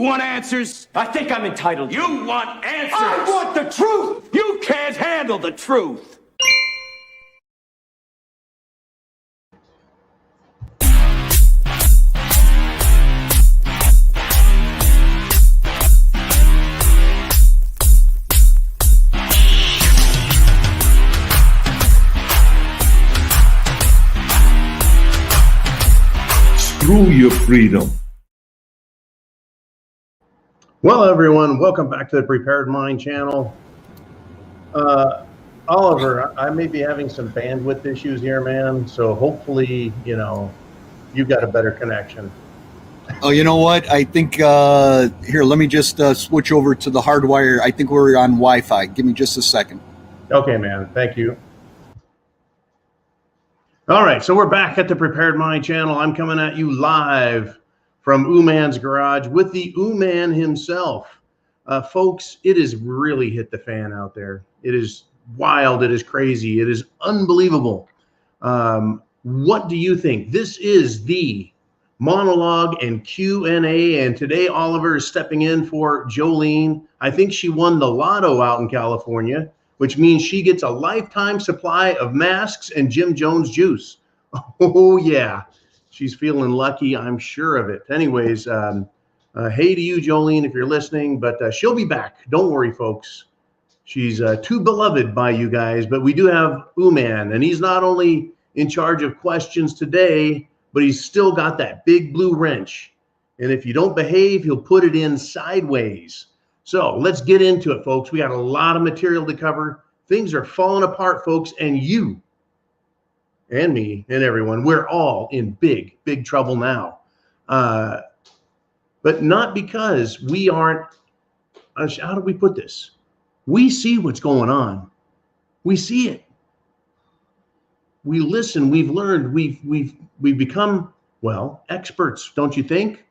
Want answers? I think I'm entitled. You want answers? I want the truth! You can't handle the truth. Screw your freedom. Well, everyone, welcome back to the Prepared Mind channel. Oliver, I may be having some bandwidth issues here, man. So hopefully, you've got a better connection. Oh, you know what? I think, here, let me just switch over to the hardwire. I think we're on Wi-Fi. Give me just a second. Okay, man. Thank you. All right, so we're back at the Prepared Mind channel. I'm coming at you live from Uman's garage with the Uman himself. Folks, it has really hit the fan out there. It is wild. It is crazy. It is unbelievable. What do you think? This is the monologue and Q&A, and today Oliver is stepping in for Jolene. I think she won the lotto out in California, which means she gets a lifetime supply of masks and Jim Jones juice. Oh, yeah. She's feeling lucky, I'm sure of it. Anyways, hey to you, Jolene, if you're listening, but she'll be back. Don't worry, folks. She's too beloved by you guys, but we do have Uman, and he's not only in charge of questions today, but he's still got that big blue wrench. And if you don't behave, he'll put it in sideways. So let's get into it, folks. We got a lot of material to cover. Things are falling apart, folks, and you and me and everyone, we're all in big, big trouble now. But not because we aren't, how do we put this? We see what's going on. We see it. We listen, we've learned, we've become, well, experts, don't you think?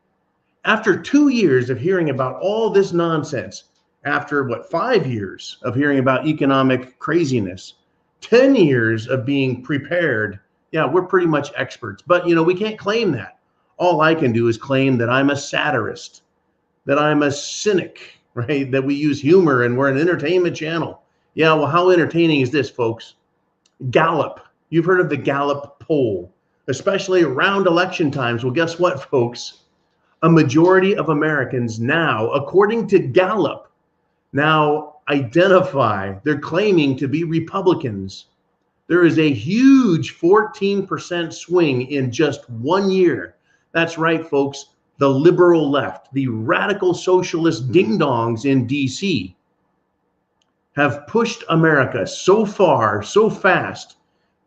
After 2 years of hearing about all this nonsense, after 5 years of hearing about economic craziness, 10 years of being prepared, yeah, we're pretty much experts. But, we can't claim that. All I can do is claim that I'm a satirist, that I'm a cynic, right? That we use humor and we're an entertainment channel. Yeah, well, how entertaining is this, folks? Gallup. You've heard of the Gallup poll, especially around election times. Well, guess what, folks? A majority of Americans now, according to Gallup, now identify, they're claiming to be Republicans. There is a huge 14% swing in just 1 year. That's right, folks. The liberal left, the radical socialist ding-dongs in DC have pushed America so far, so fast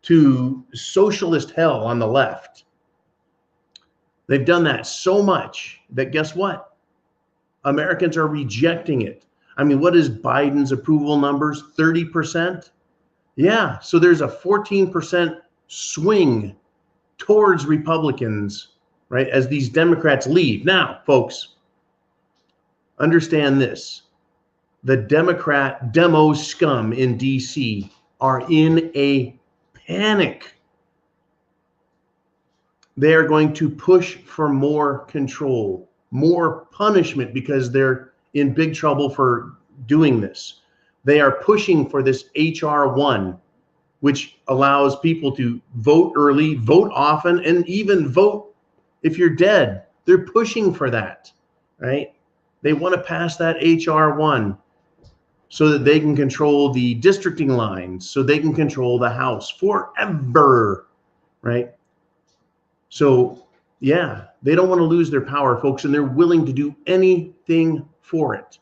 to socialist hell on the left. They've done that so much that guess what? Americans are rejecting it. I mean, what is Biden's approval numbers? 30%? Yeah, so there's a 14% swing towards Republicans, right, as these Democrats leave. Now, folks, understand this. The Democrat demo scum in DC are in a panic. They are going to push for more control, more punishment because they're in big trouble for doing this. They are pushing for this HR 1, which allows people to vote early, vote often, and even vote if you're dead. They're pushing for that, right? They want to pass that HR 1 so that they can control the districting lines, so they can control the House forever, right? So, yeah, they don't want to lose their power, folks, and they're willing to do anything for it.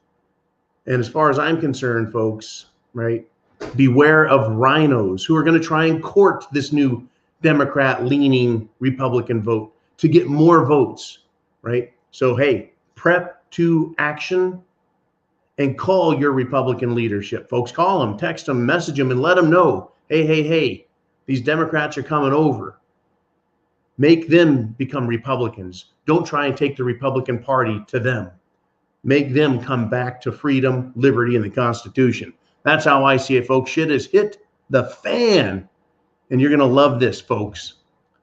And as far as I'm concerned, folks, right, beware of rhinos who are going to try and court this new Democrat-leaning Republican vote to get more votes, right? So, hey, prep to action and call your Republican leadership, folks. Call them, text them, message them, and let them know, hey, these Democrats are coming over. Make them become Republicans. Don't try and take the Republican Party to them. Make them come back to freedom, liberty, and the Constitution. That's how I see it, folks. Shit has hit the fan. And you're going to love this, folks.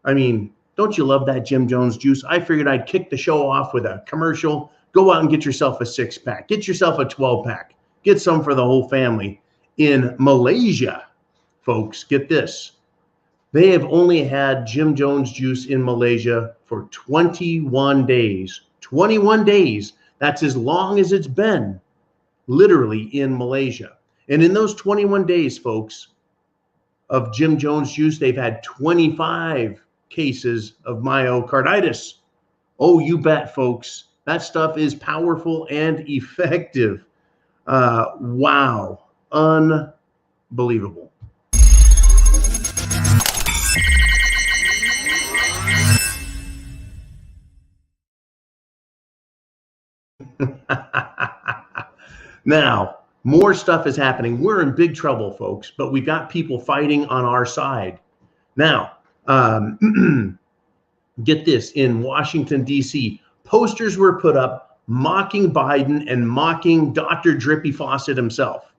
I mean, don't you love that Jim Jones juice? I figured I'd kick the show off with a commercial Go out and get yourself a 6-pack. Get yourself a 12-pack. Get some for the whole family. In Malaysia, folks, get this. They have only had Jim Jones juice in Malaysia for 21 days. 21 days. That's as long as it's been, literally, in Malaysia. And in those 21 days, folks, of Jim Jones juice, they've had 25 cases of myocarditis. Oh, you bet, folks. That stuff is powerful and effective. Wow. Unbelievable. Now, more stuff is happening. We're in big trouble, folks, but we've got people fighting on our side. Now, get this, in Washington, D.C., posters were put up mocking Biden and mocking Dr. Drippy Faucet himself.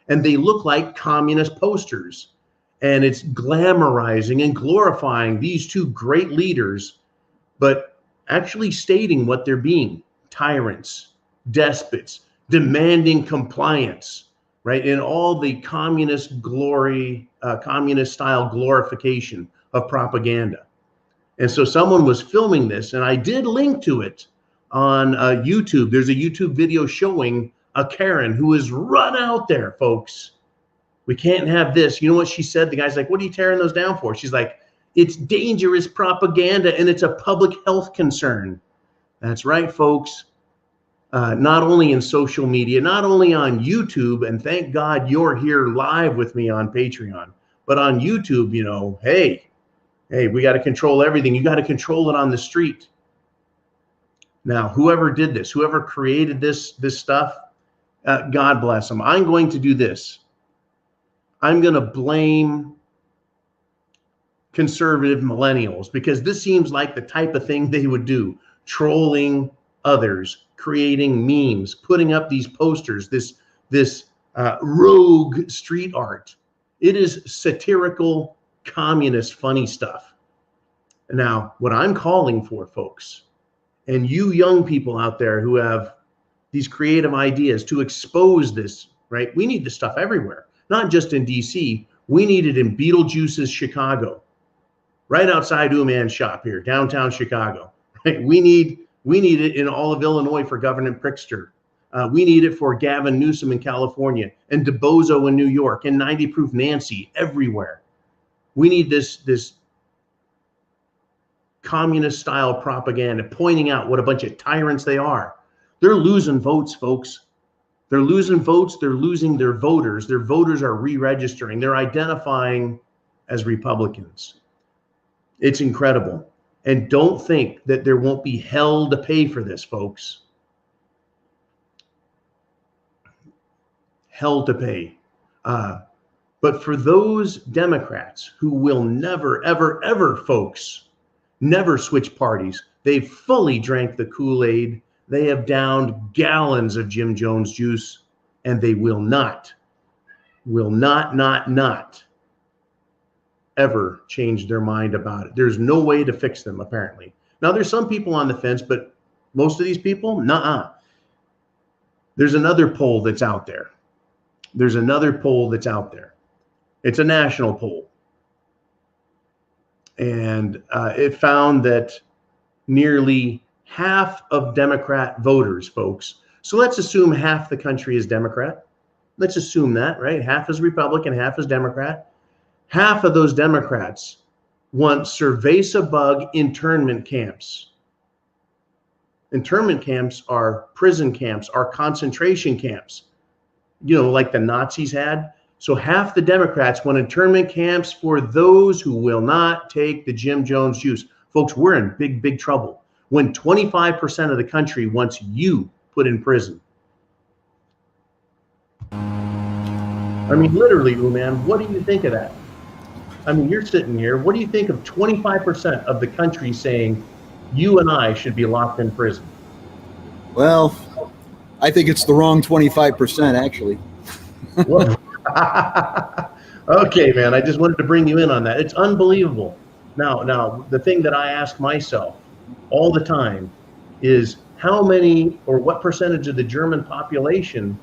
And they look like communist posters. And it's glamorizing and glorifying these two great leaders, but actually stating what they're being: tyrants, despots, demanding compliance, right? In all the communist glory, communist style glorification of propaganda. And so someone was filming this, and I did link to it on YouTube. There's a YouTube video showing a Karen who is run out there, folks. We can't have this. You know what she said? The guy's like, what are you tearing those down for? She's like, it's dangerous propaganda and it's a public health concern. That's right, folks. Not only in social media, not only on YouTube, and thank God you're here live with me on Patreon, but on YouTube, you know, hey, we got to control everything. You got to control it on the street. Now, whoever did this, whoever created this stuff, God bless them. I'm going to do this. I'm going to blame conservative millennials, because this seems like the type of thing they would do: trolling others, creating memes, putting up these posters, this rogue street art. It is satirical, communist, funny stuff. Now, what I'm calling for, folks, and you young people out there who have these creative ideas to expose this, right? We need this stuff everywhere, not just in DC. We need it in Beetlejuice's Chicago, right outside Uman's shop here, downtown Chicago. Right? We need it in all of Illinois for Governor Pritzker. We need it for Gavin Newsom in California, and DeBozo in New York, and 90 Proof Nancy everywhere. We need this communist style propaganda pointing out what a bunch of tyrants they are. They're losing votes, folks. They're losing votes. They're losing their voters. Their voters are re-registering. They're identifying as Republicans. It's incredible. And don't think that there won't be hell to pay for this, folks. Hell to pay. But for those Democrats who will never, ever, ever, folks, never switch parties, they've fully drank the Kool-Aid. They have downed gallons of Jim Jones juice, and they will not ever change their mind about it. There's no way to fix them, apparently. Now, there's some people on the fence, but most of these people, nuh-uh. There's another poll that's out there. There's another poll that's out there. It's a national poll. And it found that nearly half of Democrat voters, folks. So let's assume half the country is Democrat. Let's assume that, right? Half is Republican, half is Democrat. Half of those Democrats want cerveza bug internment camps. Internment camps are prison camps, are concentration camps, you know, like the Nazis had. So half the Democrats want internment camps for those who will not take the Jim Jones juice. Folks, we're in big, big trouble when 25% of the country wants you put in prison. I mean, literally, man, what do you think of that? I mean, you're sitting here. What do you think of 25% of the country saying you and I should be locked in prison? Well, I think it's the wrong 25%, actually. Okay, man, I just wanted to bring you in on that. It's unbelievable. Now, the thing that I ask myself all the time is, how many or what percentage of the German population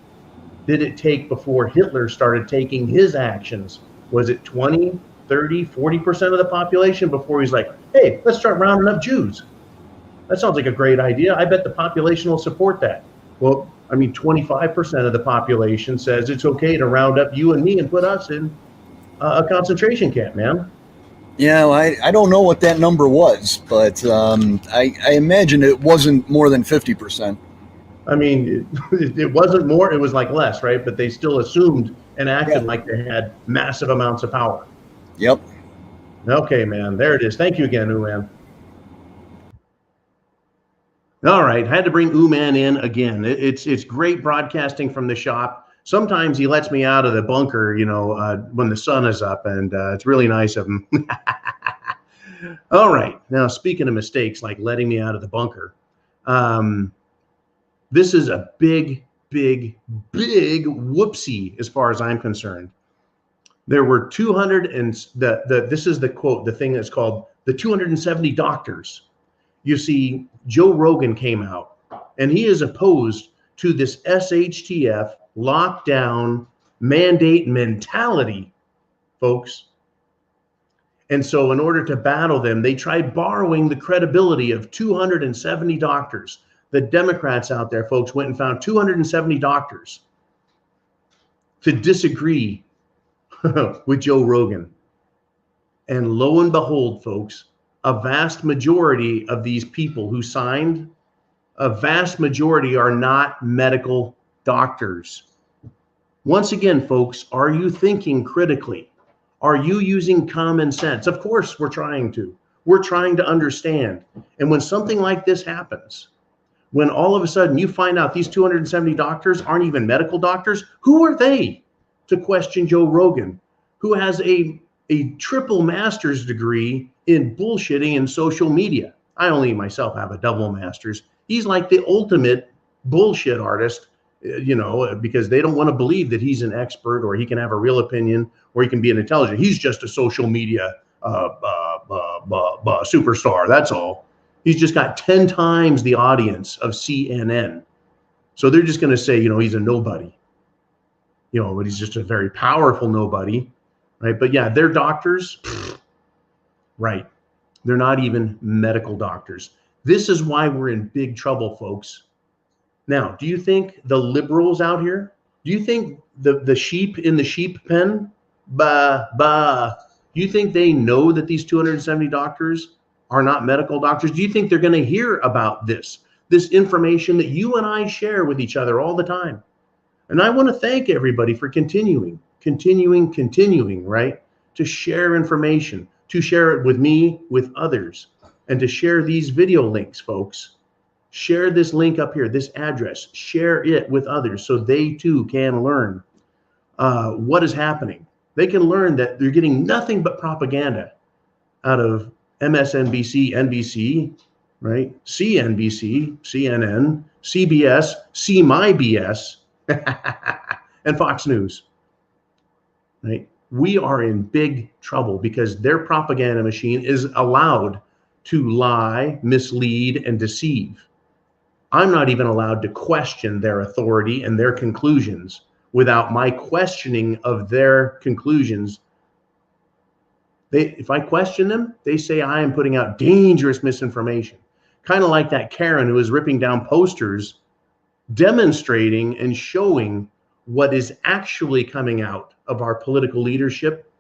did it take before Hitler started taking his actions? Was it 20, 30, 40% of the population before he's like, hey, let's start rounding up Jews? That sounds like a great idea. I bet the population will support that. Well, I mean, 25% of the population says it's okay to round up you and me and put us in a concentration camp, man. Yeah, well, I don't know what that number was, but I imagine it wasn't more than 50%. I mean, it wasn't more, it was like less, right? But they still assumed and acted like they had massive amounts of power. Yep. Okay, man, there it is. Thank you again, Uman. All right, had to bring Uman in again. It's great broadcasting from the shop. Sometimes he lets me out of the bunker, when the sun is up, and it's really nice of him. All right, now speaking of mistakes, like letting me out of the bunker, this is a big whoopsie as far as I'm concerned. There were 200 and this is the quote, the thing that's called the 270 doctors. You see, Joe Rogan came out and he is opposed to this SHTF lockdown mandate mentality, folks. And so in order to battle them, they tried borrowing the credibility of 270 doctors. The Democrats out there, folks, went and found 270 doctors to disagree with Joe Rogan. And lo and behold, folks, a vast majority of these people who signed, a vast majority are not medical doctors. Once again, folks, are you thinking critically? Are you using common sense? Of course, we're trying to. We're trying to understand. And when something like this happens, when all of a sudden you find out these 270 doctors aren't even medical doctors, who are they to question Joe Rogan, who has a triple master's degree in bullshitting and social media? I only myself have a double master's. He's like the ultimate bullshit artist, because they don't want to believe that he's an expert or he can have a real opinion or he can be an intelligent. He's just a social media superstar. That's all. He's just got 10 times the audience of CNN. So they're just going to say, he's a nobody, but he's just a very powerful nobody, right? But yeah, they're doctors, right? They're not even medical doctors. This is why we're in big trouble, folks. Now, do you think the liberals out here, do you think the sheep in the sheep pen, do you think they know that these 270 doctors are not medical doctors? Do you think they're going to hear about this information that you and I share with each other all the time? And I want to thank everybody for continuing, right? To share information, to share it with me, with others, and to share these video links, folks. Share this link up here, this address, share it with others so they too can learn what is happening. They can learn that they're getting nothing but propaganda out of MSNBC, NBC, right? CNBC, CNN, CBS, See My BS, and Fox News, right? We are in big trouble because their propaganda machine is allowed to lie, mislead, and deceive. I'm not even allowed to question their authority and their conclusions without my questioning of their conclusions. If I question them, they say I am putting out dangerous misinformation. Kind of like that Karen who is ripping down posters demonstrating and showing what is actually coming out of our political leadership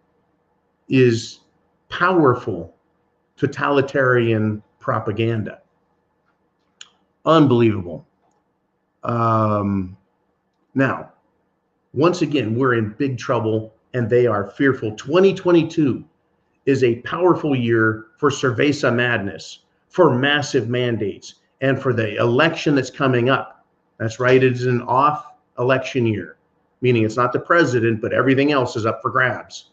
is powerful totalitarian propaganda. Unbelievable. Now, once again, we're in big trouble and they are fearful. 2022 is a powerful year for cerveza madness, for massive mandates, and for the election that's coming up. That's right, it is an off election year, meaning it's not the president, but everything else is up for grabs.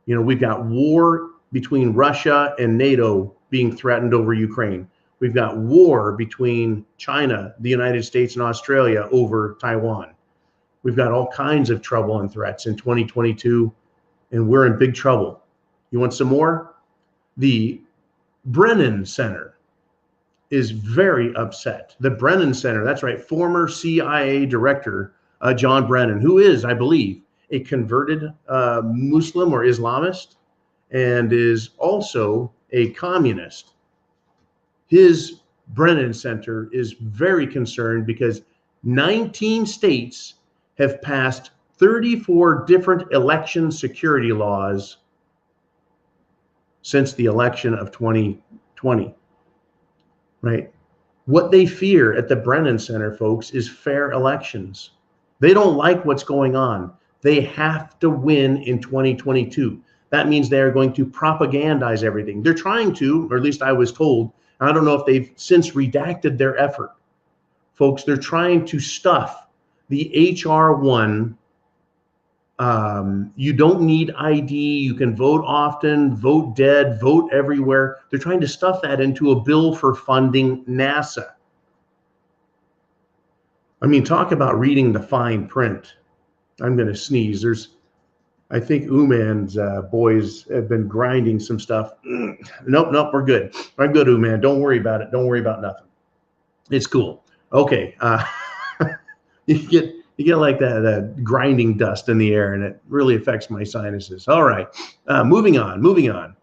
We've got war between Russia and NATO being threatened over Ukraine. We've got war between China, the United States, and Australia over Taiwan. We've got all kinds of trouble and threats in 2022, and we're in big trouble. You want some more? The Brennan Center is very upset. The Brennan Center, that's right, former CIA director John Brennan, who is, I believe, a converted Muslim or Islamist and is also a communist. His Brennan Center is very concerned because 19 states have passed 34 different election security laws since the election of 2020, right? What they fear at the Brennan Center, folks, is fair elections. They don't like what's going on. They have to win in 2022. That means they are going to propagandize everything. They're trying to, or at least I was told, I don't know if they've since redacted their effort. Folks, they're trying to stuff the HR 1. You don't need ID. You can vote often, vote dead, vote everywhere. They're trying to stuff that into a bill for funding NASA. I mean, talk about reading the fine print. I'm going to sneeze. I think Uman's boys have been grinding some stuff. Nope, we're good. I'm good, Uman. Don't worry about it. Don't worry about nothing. It's cool. Okay. You get like that grinding dust in the air, and it really affects my sinuses. All right. Moving on.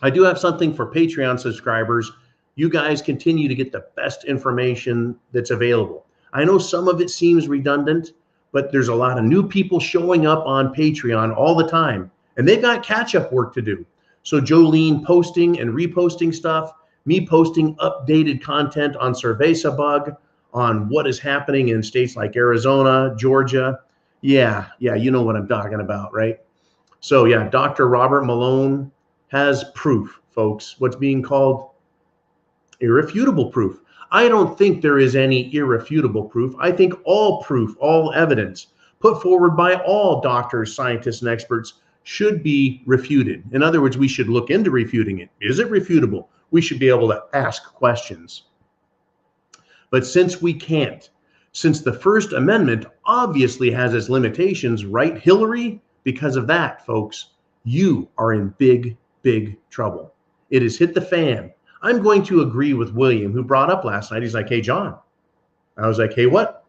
I do have something for Patreon subscribers. You guys continue to get the best information that's available. I know some of it seems redundant, but there's a lot of new people showing up on Patreon all the time, and they've got catch-up work to do. So Jolene posting and reposting stuff, me posting updated content on Cerveza Bug, on what is happening in states like Arizona, Georgia. Yeah, you know what I'm talking about, right? So yeah, Dr. Robert Malone has proof, folks, what's being called irrefutable proof. I don't think there is any irrefutable proof. I think all proof, all evidence put forward by all doctors, scientists, and experts should be refuted. In other words, we should look into refuting it. Is it refutable? We should be able to ask questions. But since we can't, since the First Amendment obviously has its limitations, right, Hillary? Because of that, folks, you are in big, big trouble. It has hit the fan. I'm going to agree with William, who brought up last night. He's like, hey, John. I was like, hey, what?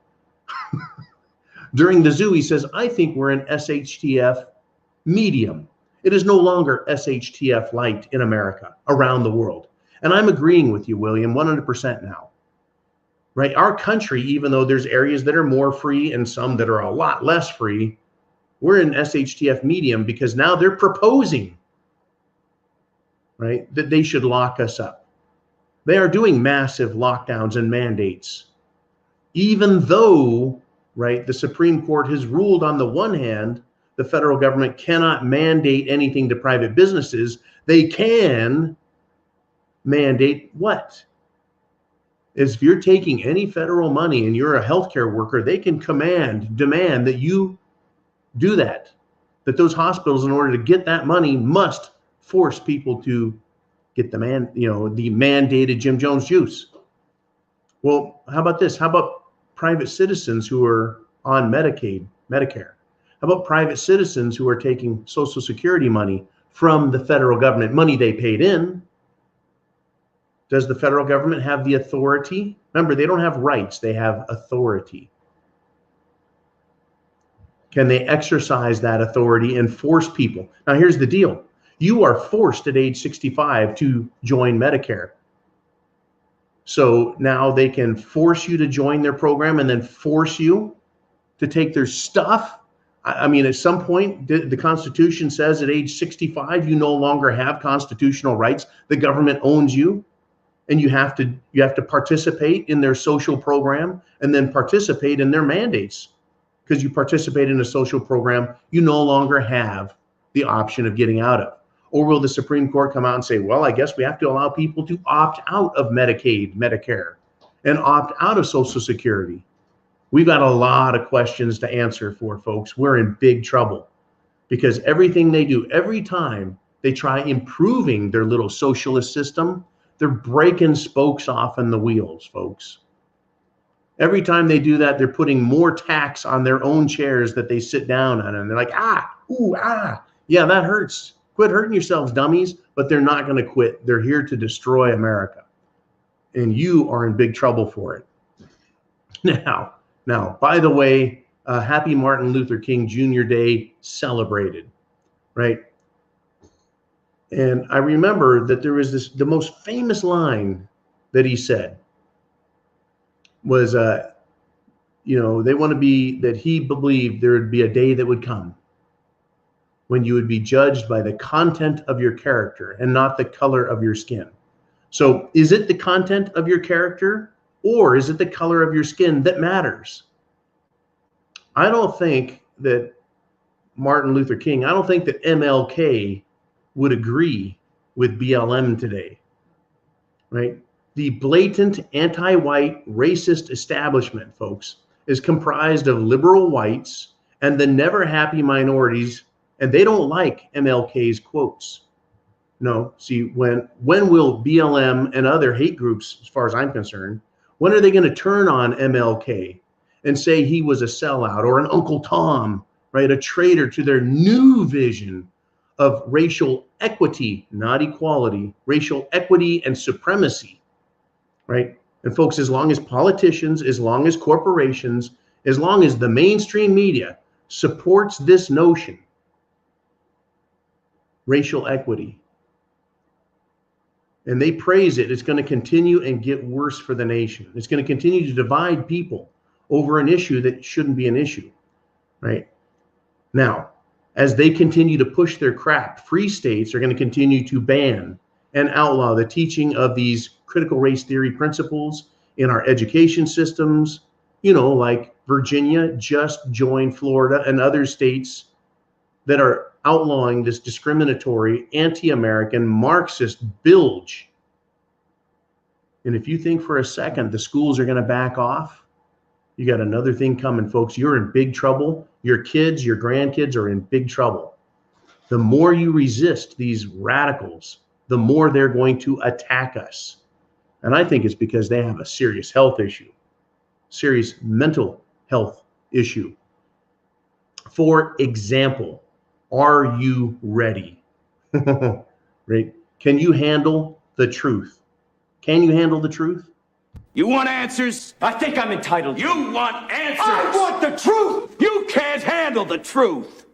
During the zoo, he says, I think we're in SHTF medium. It is no longer SHTF light in America, around the world. And I'm agreeing with you, William, 100% now. Right? Our country, even though there's areas that are more free and some that are a lot less free, we're in SHTF medium because now they're proposing, right, that they should lock us up. They are doing massive lockdowns and mandates, even though, right, the Supreme Court has ruled on the one hand, the federal government cannot mandate anything to private businesses. They can mandate what? Is if you're taking any federal money and you're a healthcare worker, they can demand that you do that. That those hospitals, in order to get that money, must force people to get the mandated Jim Jones juice. Well, how about this? How about private citizens who are on Medicaid, Medicare? How about private citizens who are taking Social Security money from the federal government, money they paid in? Does the federal government have the authority? Remember, they don't have rights, they have authority. Can they exercise that authority and force people? Now, here's the deal. You are forced at age 65 to join Medicare. So now they can force you to join their program and then force you to take their stuff. I mean, at some point, the Constitution says at age 65, you no longer have constitutional rights. The government owns you. And you have to participate in their social program and then participate in their mandates. Because you participate in a social program you no longer have the option of getting out of. Or will the Supreme Court come out and say, well, I guess we have to allow people to opt out of Medicaid, Medicare, and opt out of Social Security? We've got a lot of questions to answer for, folks. We're in big trouble because everything they do, every time they try improving their little socialist system, they're breaking spokes off in the wheels, folks. Every time they do that, they're putting more tax on their own chairs that they sit down on. And they're like, yeah, that hurts. Quit hurting yourselves, dummies. But they're not going to quit. They're here to destroy America. and you are in big trouble for it. Now, by the way, happy Martin Luther King Jr. Day celebrated, right? And I remember that there was the most famous line that he said was, they want to be, that he believed there would be a day that would come when you would be judged by the content of your character and not the color of your skin. So is it the content of your character, or is it the color of your skin that matters? I don't think that Martin Luther King, I don't think that MLK would agree with BLM today, right? The blatant anti-white racist establishment, folks, is comprised of liberal whites and the never happy minorities, and they don't like MLK's quotes. No, see, when will BLM and other hate groups, as far as I'm concerned, when are they going to turn on MLK and say he was a sellout or an Uncle Tom, right? A traitor to their new vision of racial equity, not equality, racial equity and supremacy, right? And folks, as long as politicians, as long as corporations, as long as the mainstream media supports this notion, racial equity, and they praise it, it's going to continue and get worse for the nation. It's going to continue to divide people over an issue that shouldn't be an issue, right? Now, as they continue to push their crap, free states are going to continue to ban and outlaw the teaching of these critical race theory principles in our education systems. Like Virginia just joined Florida and other states that are outlawing this discriminatory, anti-American, Marxist bilge. And if you think for a second the schools are going to back off, you got another thing coming, folks. You're in big trouble. Your kids, your grandkids are in big trouble. The more you resist these radicals, the more they're going to attack us. And I think it's because they have a serious health issue, serious mental health issue. For example, are you ready? Right? Can you handle the truth? Can you handle the truth? You want answers? I think I'm entitled to. You want answers? I want the truth! You can't handle the truth.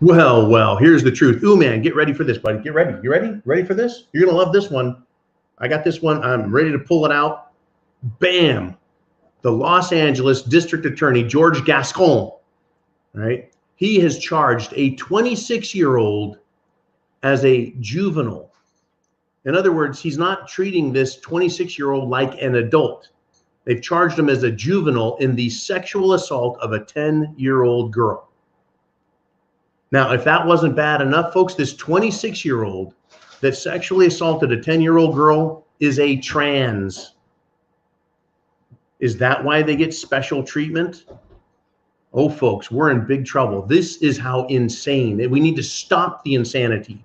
Well, here's the truth. Ooh, man, get ready for this, buddy. Get ready. You ready? Ready for this? You're going to love this one. I got this one. I'm ready to pull it out. Bam. The Los Angeles District Attorney, George Gascon, right? He has charged a 26-year-old as a juvenile. In other words, he's not treating this 26-year-old like an adult. They've charged him as a juvenile in the sexual assault of a 10-year-old girl. Now, if that wasn't bad enough, folks, this 26-year-old that sexually assaulted a 10-year-old girl is a trans. Is that why they get special treatment? Oh, folks, we're in big trouble. This is how insane. We need to stop the insanity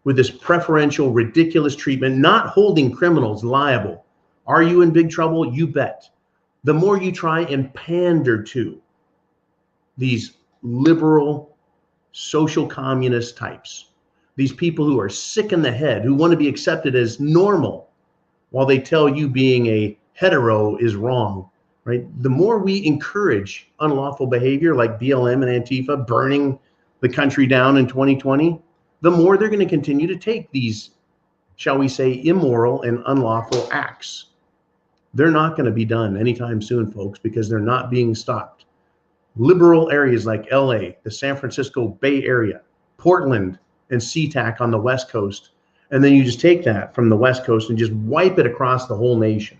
with this preferential, ridiculous treatment, not holding criminals liable. Are you in big trouble? You bet. The more you try and pander to these liberal, social communist types, these people who are sick in the head, who want to be accepted as normal, while they tell you being a hetero is wrong, right? The more we encourage unlawful behavior like BLM and Antifa burning the country down in 2020, the more they're going to continue to take these, shall we say, immoral and unlawful acts. They're not going to be done anytime soon, folks, because they're not being stopped. Liberal areas like LA, the San Francisco Bay Area, Portland, and SeaTac on the West Coast, and then you just take that from the West Coast and just wipe it across the whole nation.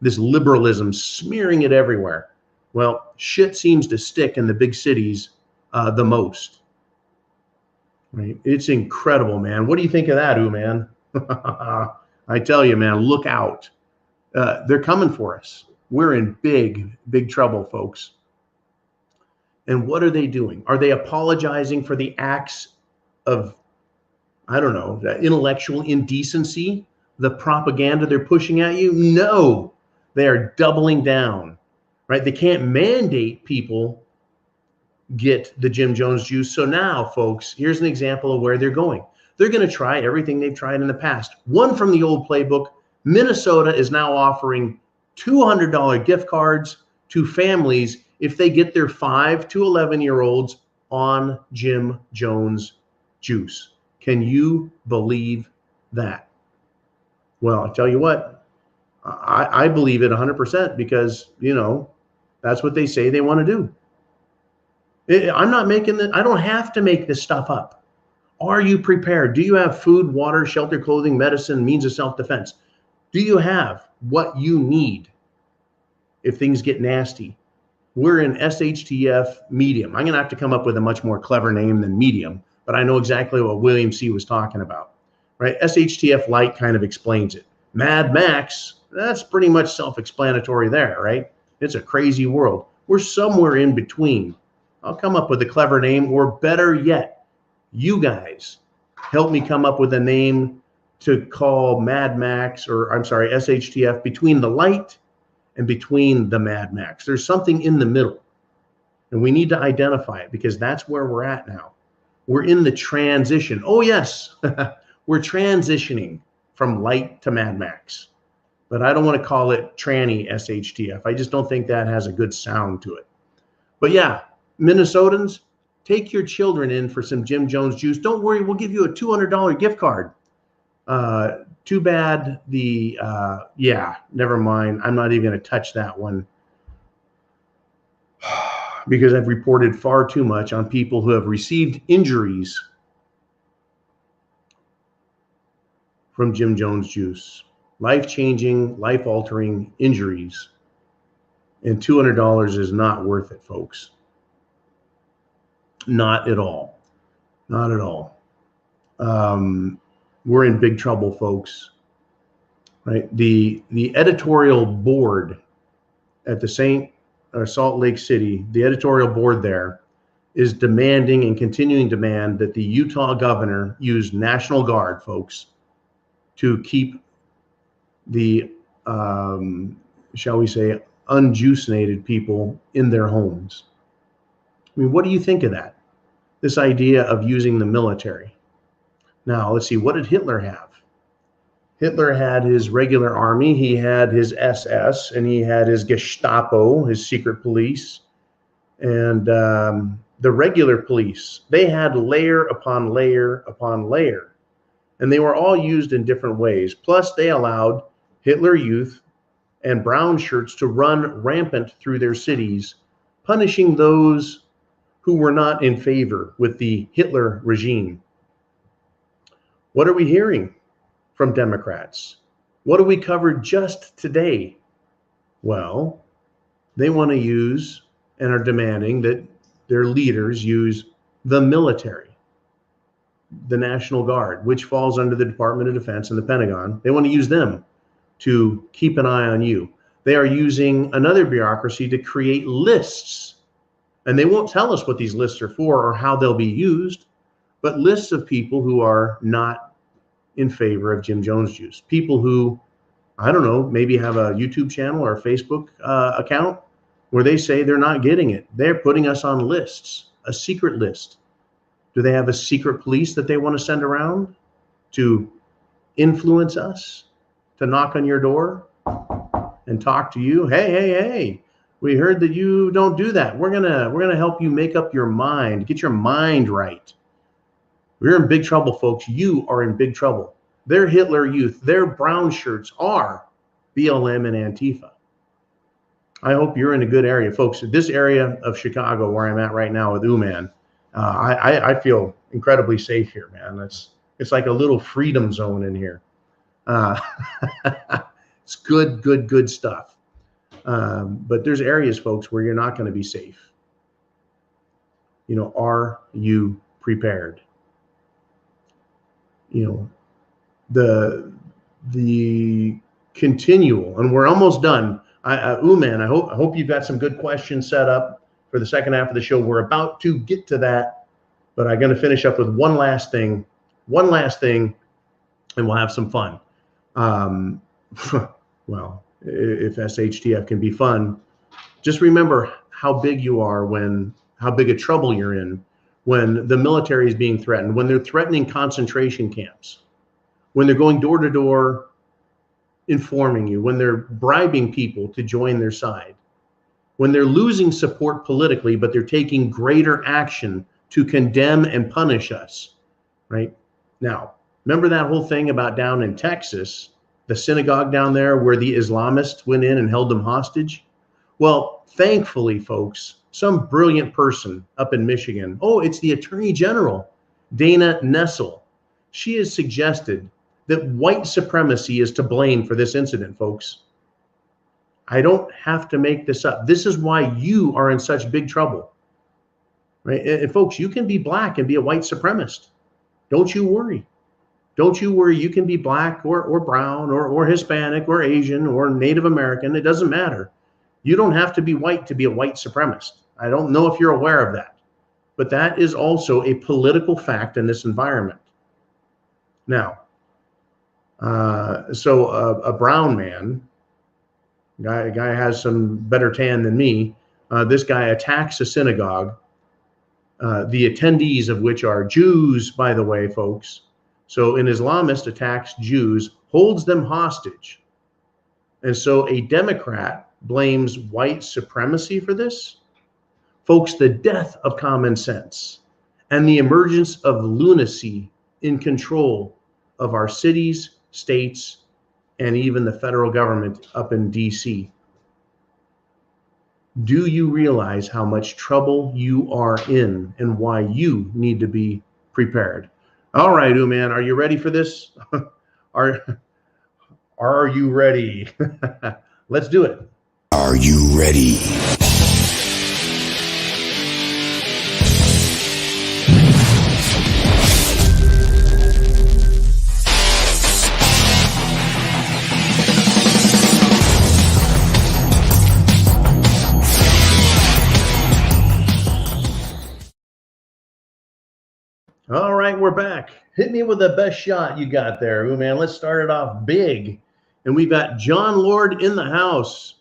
This liberalism, smearing it everywhere. Well, shit seems to stick in the big cities the most. Right? It's incredible, man. What do you think of that, man? I tell you, man, look out. They're coming for us. We're in big, big trouble, folks. And what are they doing? Are they apologizing for the acts of, I don't know, the intellectual indecency, the propaganda they're pushing at you? No, they are doubling down, right? They can't mandate people get the Jim Jones juice. So now, folks, here's an example of where they're going. They're going to try everything they've tried in the past. One from the old playbook, Minnesota is now offering $200 gift cards to families if they get their 5 to 11-year-olds on Jim Jones juice. Can you believe that? Well, I tell you what, I believe it 100% because, you know, that's what they say they want to do. I'm not making that. I don't have to make this stuff up. Are you prepared? Do you have food, water, shelter, clothing, medicine, means of self-defense? Do you have what you need if things get nasty? We're in SHTF medium. I'm going to have to come up with a much more clever name than medium, but I know exactly what William C. was talking about, right? SHTF light kind of explains it. Mad Max, that's pretty much self-explanatory there, right? It's a crazy world. We're somewhere in between. I'll come up with a clever name, or better yet, you guys help me come up with a name to call Mad Max, or I'm sorry, SHTF, between the light and between the Mad Max. There's something in the middle, and we need to identify it because that's where we're at now. We're in the transition. Oh yes, we're transitioning from light to Mad Max, but I don't want to call it tranny SHTF. I just don't think that has a good sound to it. But yeah, Minnesotans, take your children in for some Jim Jones juice. Don't worry, we'll give you a $200 gift card. Too bad the, yeah, never mind. I'm not even going to touch that one because I've reported far too much on people who have received injuries from Jim Jones juice. Life-changing, life-altering injuries. And $200 is not worth it, folks. Not at all. Not at all. We're in big trouble, folks. Right? The editorial board at the Salt Lake City, the editorial board there is demanding and continuing to demand that the Utah governor use National Guard, folks, to keep the, shall we say, unjuicinated people in their homes. I mean, what do you think of that? This idea of using the military. Now, let's see, what did Hitler have? Hitler had his regular army, he had his SS, and he had his Gestapo, his secret police, and the regular police. They had layer upon layer upon layer, and they were all used in different ways. Plus, they allowed Hitler Youth and brown shirts to run rampant through their cities, punishing those who were not in favor with the Hitler regime. What are we hearing from Democrats? What do we cover just today? Well, they want to use and are demanding that their leaders use the military, the National Guard, which falls under the Department of Defense and the Pentagon. They want to use them to keep an eye on you. They are using another bureaucracy to create lists. And they won't tell us what these lists are for or how they'll be used, but lists of people who are not in favor of Jim Jones juice. People who, I don't know, maybe have a YouTube channel or a Facebook account where they say they're not getting it. They're putting us on lists, a secret list. Do they have a secret police that they want to send around to influence us, to knock on your door and talk to you? Hey, we heard that you don't do that. We're gonna help you make up your mind, get your mind right. We're in big trouble, folks. You are in big trouble. Their Hitler Youth, their brown shirts are BLM and Antifa. I hope you're in a good area, folks. This area of Chicago, where I'm at right now with Uman, I feel incredibly safe here, man. It's like a little freedom zone in here. It's good stuff. But there's areas, folks, where you're not going to be safe. You know, are you prepared? You know, the continual, and we're almost done. Uman, I hope you've got some good questions set up for the second half of the show. We're about to get to that, but I'm going to finish up with one last thing, and we'll have some fun. Well, if SHTF can be fun, just remember how big you are how big a trouble you're in when the military is being threatened, when they're threatening concentration camps, when they're going door to door informing you, when they're bribing people to join their side, when they're losing support politically, but they're taking greater action to condemn and punish us, right? Now, remember that whole thing about down in Texas, the synagogue down there where the Islamists went in and held them hostage? Well, thankfully, folks, some brilliant person up in Michigan, it's the Attorney General, Dana Nessel. She has suggested that white supremacy is to blame for this incident, folks. I don't have to make this up. This is why you are in such big trouble, right? And folks, you can be black and be a white supremacist. Don't you worry. Don't you worry. You can be black or brown or Hispanic or Asian or Native American. It doesn't matter. You don't have to be white to be a white supremacist. I don't know if you're aware of that, but that is also a political fact in this environment. Now, so a brown man, a guy has some better tan than me. This guy attacks a synagogue, the attendees of which are Jews, by the way, folks. So an Islamist attacks Jews, holds them hostage. And so a Democrat blames white supremacy for this. Folks, the death of common sense and the emergence of lunacy in control of our cities, states, and even the federal government up in DC. Do you realize how much trouble you are in and why you need to be prepared? All right, man, are you ready for this? Are you ready? Let's do it. Are you ready? All right, we're back. Hit me with the best shot you got there, man. Let's start it off big. And we've got John Lord in the house.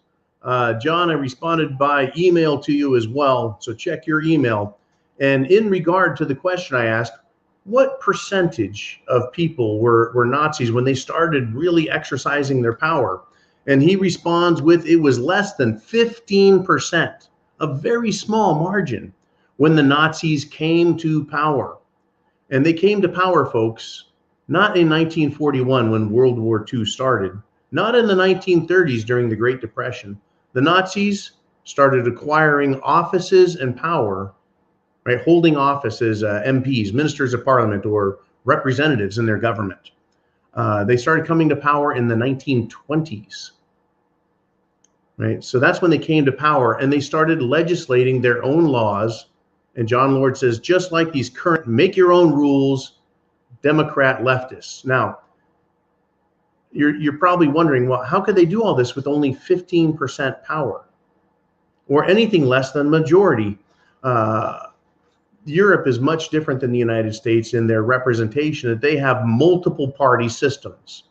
John, I responded by email to you as well, so check your email. And in regard to the question I asked, what percentage of people were Nazis when they started really exercising their power? And he responds with, it was less than 15%, a very small margin, when the Nazis came to power. And they came to power, folks, not in 1941 when World War II started, not in the 1930s during the Great Depression. The Nazis started acquiring offices and power, right, holding office as MPs, ministers of parliament, or representatives in their government. They started coming to power in the 1920s, right? So that's when they came to power, and they started legislating their own laws. And John Lord says, just like these current make your own rules Democrat leftists. Now, you're probably wondering, well, how could they do all this with only 15% power or anything less than majority? Europe is much different than the United States in their representation, that they have multiple party systems.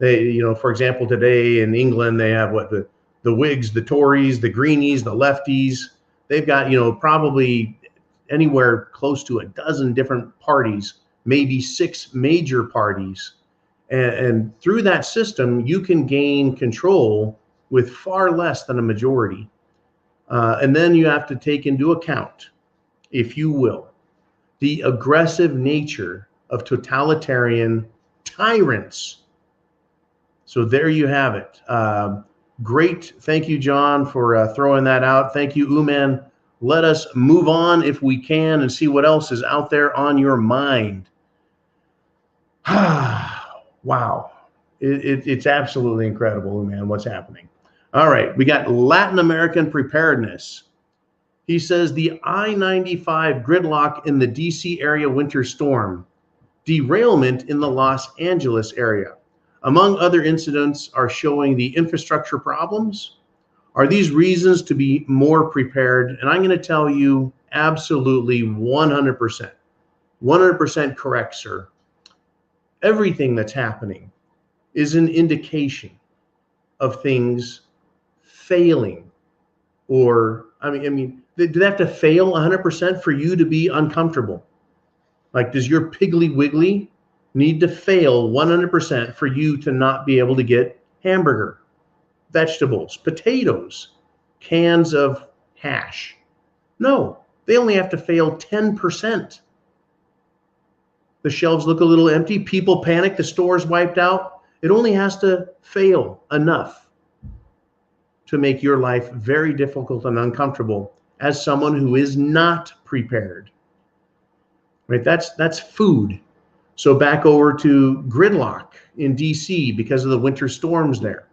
They, for example, today in England, they have the Whigs, the Tories, the Greenies, the lefties. They've got, probably anywhere close to a dozen different parties, maybe 6 major parties. And through that system, you can gain control with far less than a majority. And then you have to take into account, if you will, the aggressive nature of totalitarian tyrants. So there you have it. Great. Thank you, John, for throwing that out. Thank you, Uman. Let us move on if we can and see what else is out there on your mind. Wow. It's absolutely incredible, man, what's happening. All right. We got Latin American preparedness. He says the I-95 gridlock in the DC area winter storm, derailment in the Los Angeles area, among other incidents, are showing the infrastructure problems. Are these reasons to be more prepared? And I'm going to tell you absolutely 100%. 100% correct, sir. Everything that's happening is an indication of things failing. Or, I mean, Do they have to fail 100% for you to be uncomfortable? Like, does your Piggly Wiggly need to fail 100% for you to not be able to get hamburger, vegetables, potatoes, cans of hash? No, they only have to fail 10%. The shelves look a little empty. People panic. The store's wiped out. It only has to fail enough to make your life very difficult and uncomfortable as someone who is not prepared. Right? That's food. So back over to gridlock in DC because of the winter storms there.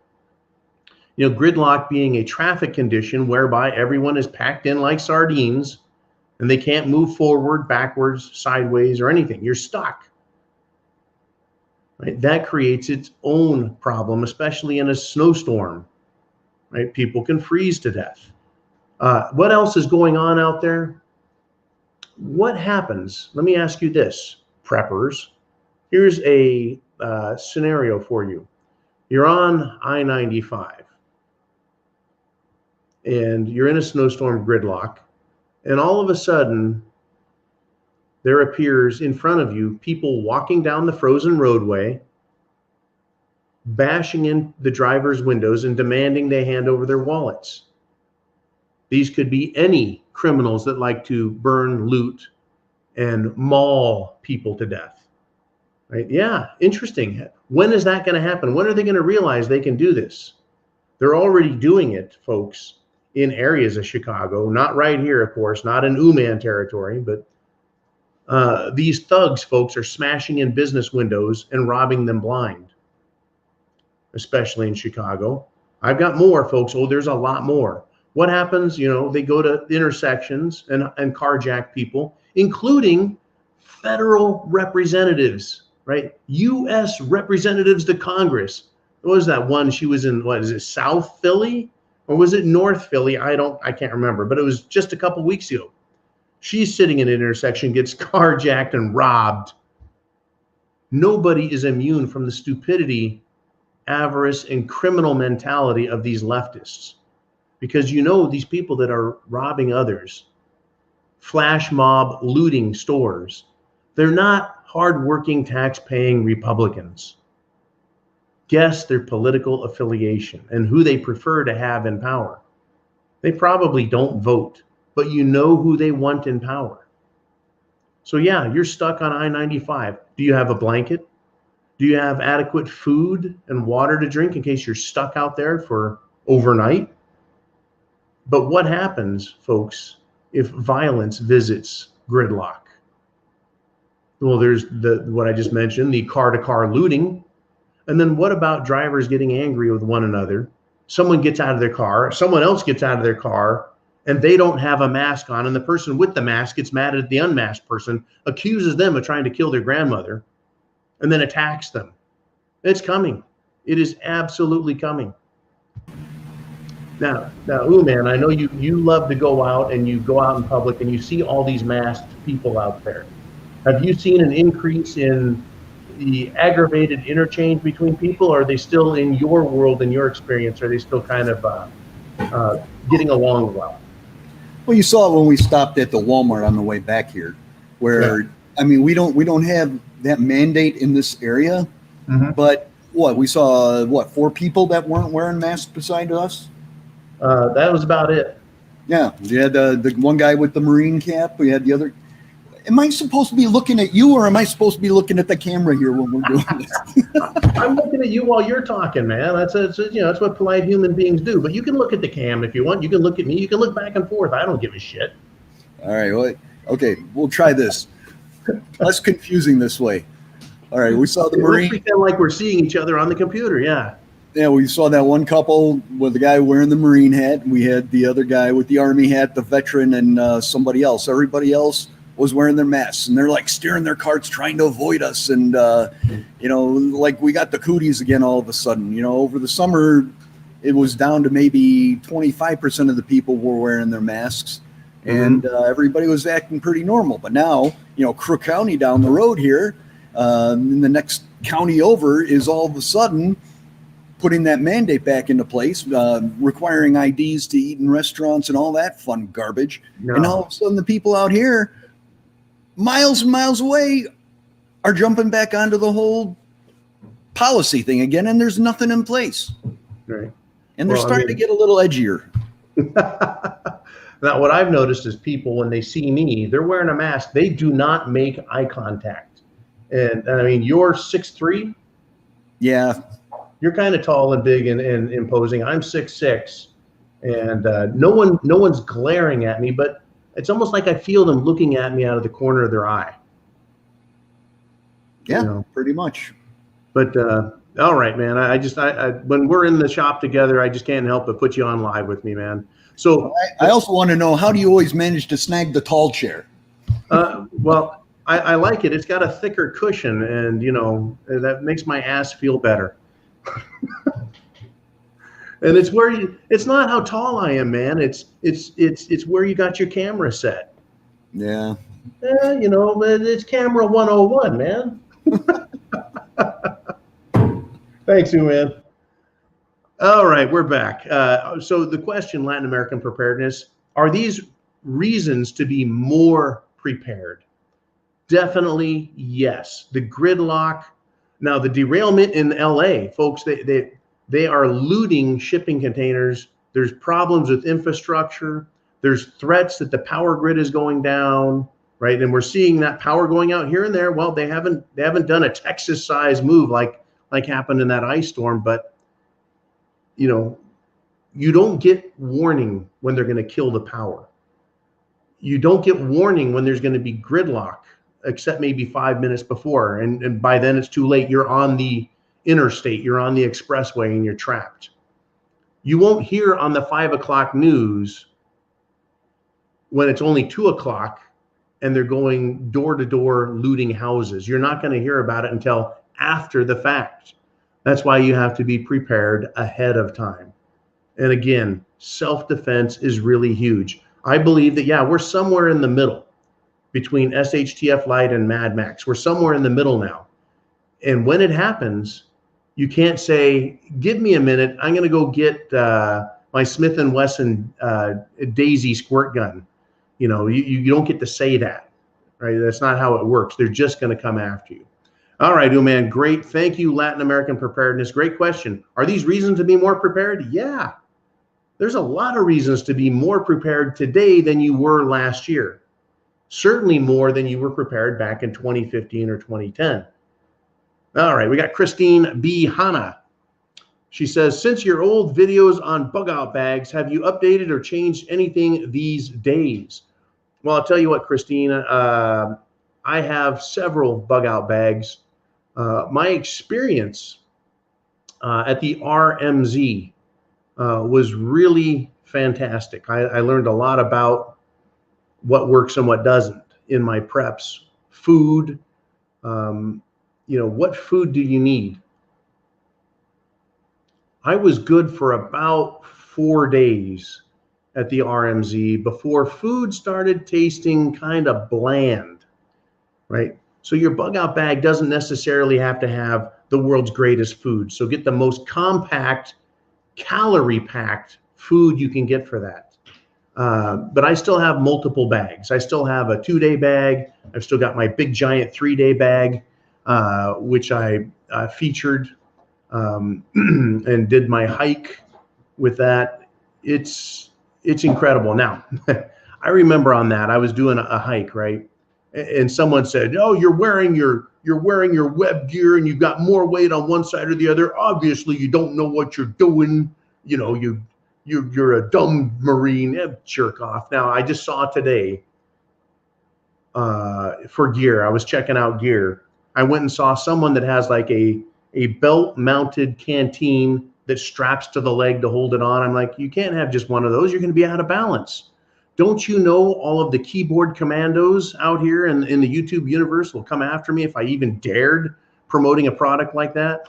You know, gridlock being a traffic condition whereby everyone is packed in like sardines and they can't move forward, backwards, sideways, or anything. You're stuck. Right? That creates its own problem, especially in a snowstorm. Right? People can freeze to death. What else is going on out there? What happens? Let me ask you this, preppers. Here's a scenario for you. You're on I-95 and you're in a snowstorm gridlock, and all of a sudden there appears in front of you people walking down the frozen roadway, bashing in the driver's windows and demanding they hand over their wallets. These could be any criminals that like to burn, loot, and maul people to death. Right? Yeah, interesting. When is that going to happen? When are they going to realize they can do this? They're already doing it, folks, in areas of Chicago. Not right here, of course, not in Uman territory, but these thugs, folks, are smashing in business windows and robbing them blind, especially in Chicago. I've got more, folks. Oh, there's a lot more. What happens? You know, they go to intersections and carjack people, including federal representatives, right? U.S. representatives to Congress. What was that one? She was in, what is it, South Philly? Or was it North Philly? I can't remember, but it was just a couple weeks ago. She's sitting in an intersection, gets carjacked and robbed. Nobody is immune from the stupidity, avarice, and criminal mentality of these leftists. Because you know these people that are robbing others, flash mob looting stores, they're not hardworking, tax-paying Republicans. Guess their political affiliation and who they prefer to have in power. They probably don't vote, but you know who they want in power. So yeah, you're stuck on I-95. Do you have a blanket? Do you have adequate food and water to drink in case you're stuck out there for overnight? But what happens, folks, if violence visits gridlock? Well, there's what I just mentioned, the car-to-car looting. And then what about drivers getting angry with one another? Someone gets out of their car, someone else gets out of their car, and they don't have a mask on, and the person with the mask gets mad at the unmasked person, accuses them of trying to kill their grandmother, and then attacks them. It's coming. It is absolutely coming. Now, man, I know you love to go out and you go out in public and you see all these masked people out there. Have you seen an increase in the aggravated interchange between people? Or are they still, in your world, in your experience, are they still kind of getting along well? Well, you saw it when we stopped at the Walmart on the way back here, where I mean, we don't have that mandate in this area, but we saw 4 people that weren't wearing masks beside us. That was about it. Yeah, you had the one guy with the Marine cap. We had the other. Am I supposed to be looking at you, or am I supposed to be looking at the camera here when we're doing this? I'm looking at you while you're talking, man. That's what polite human beings do. But you can look at the cam if you want. You can look at me. You can look back and forth. I don't give a shit. All right. Well, okay. We'll try this. Less confusing this way. All right. We saw the Marine. Let's pretend like we're seeing each other on the computer. Yeah. Yeah, we saw that one couple with the guy wearing the Marine hat. We had the other guy with the Army hat, the veteran, and somebody else. Everybody else was wearing their masks, and they're like steering their carts, trying to avoid us. And, like we got the cooties again all of a sudden. Over the summer, it was down to maybe 25% of the people were wearing their masks, and everybody was acting pretty normal. But now, Crook County down the road here, in the next county over, is all of a sudden putting that mandate back into place, requiring IDs to eat in restaurants and all that fun garbage. No. And all of a sudden the people out here, miles and miles away, are jumping back onto the whole policy thing again, and there's nothing in place. Right. And they're starting to get a little edgier. Now, what I've noticed is people, when they see me, they're wearing a mask. They do not make eye contact. And I mean, you're 6'3". Yeah. You're kind of tall and big and imposing. I'm 6'6", and no one's glaring at me, but it's almost like I feel them looking at me out of the corner of their eye. Yeah, you know? Pretty much. But all right, man. I when we're in the shop together, I just can't help but put you on live with me, man. So I also want to know, how do you always manage to snag the tall chair? Well, I like it. It's got a thicker cushion, and that makes my ass feel better. And it's it's not how tall I am, man. It's where you got your camera set. Yeah. It's camera 101, man. Thanks, man. All right, we're back. So the question, Latin American preparedness, are these reasons to be more prepared? Definitely yes. The gridlock, now the derailment in LA, folks, they are looting shipping containers. There's problems with infrastructure. There's threats that the power grid is going down, right? And we're seeing that power going out here and there. Well, they haven't done a Texas-sized move like happened in that ice storm, but you don't get warning when they're going to kill the power. You don't get warning when there's going to be gridlock, except maybe 5 minutes before. And by then it's too late. You're on the interstate, you're on the expressway, and you're trapped. You won't hear on the 5 o'clock news when it's only 2 o'clock and they're going door to door looting houses. You're not going to hear about it until after the fact. That's why you have to be prepared ahead of time. And again, self-defense is really huge. I believe that, we're somewhere in the middle between SHTF Light and Mad Max. We're somewhere in the middle now. And when it happens, you can't say, give me a minute, I'm going to go get my Smith & Wesson Daisy squirt gun. You don't get to say that, right? That's not how it works. They're just going to come after you. All right, man, great. Thank you, Latin American preparedness. Great question. Are these reasons to be more prepared? Yeah. There's a lot of reasons to be more prepared today than you were last year. Certainly more than you were prepared back in 2015 or 2010. All right, we got Christine B. Hanna. She says, since your old videos on bug out bags, have you updated or changed anything these days? Well, I'll tell you what, Christine, I have several bug out bags. My experience at the RMZ was really fantastic. I learned a lot about what works and what doesn't in my preps. Food, what food do you need? I was good for about 4 days at the RMZ before food started tasting kind of bland, right? So your bug out bag doesn't necessarily have to have the world's greatest food. So get the most compact, calorie packed food you can get for that. But I still have multiple bags. I still have a 2-day bag. I've still got my big giant 3-day bag, which I featured and did my hike with that. It's incredible. Now, I remember on that, I was doing a hike, right? And someone said, "Oh, you're wearing your web gear and you've got more weight on one side or the other. Obviously, you don't know what you're doing. You're a dumb Marine." Jerk off. Now, I just saw today for gear. I was checking out gear. I went and saw someone that has like a belt-mounted canteen that straps to the leg to hold it on. I'm like, you can't have just one of those. You're going to be out of balance. Don't you know all of the keyboard commandos out here in the YouTube universe will come after me if I even dared promoting a product like that?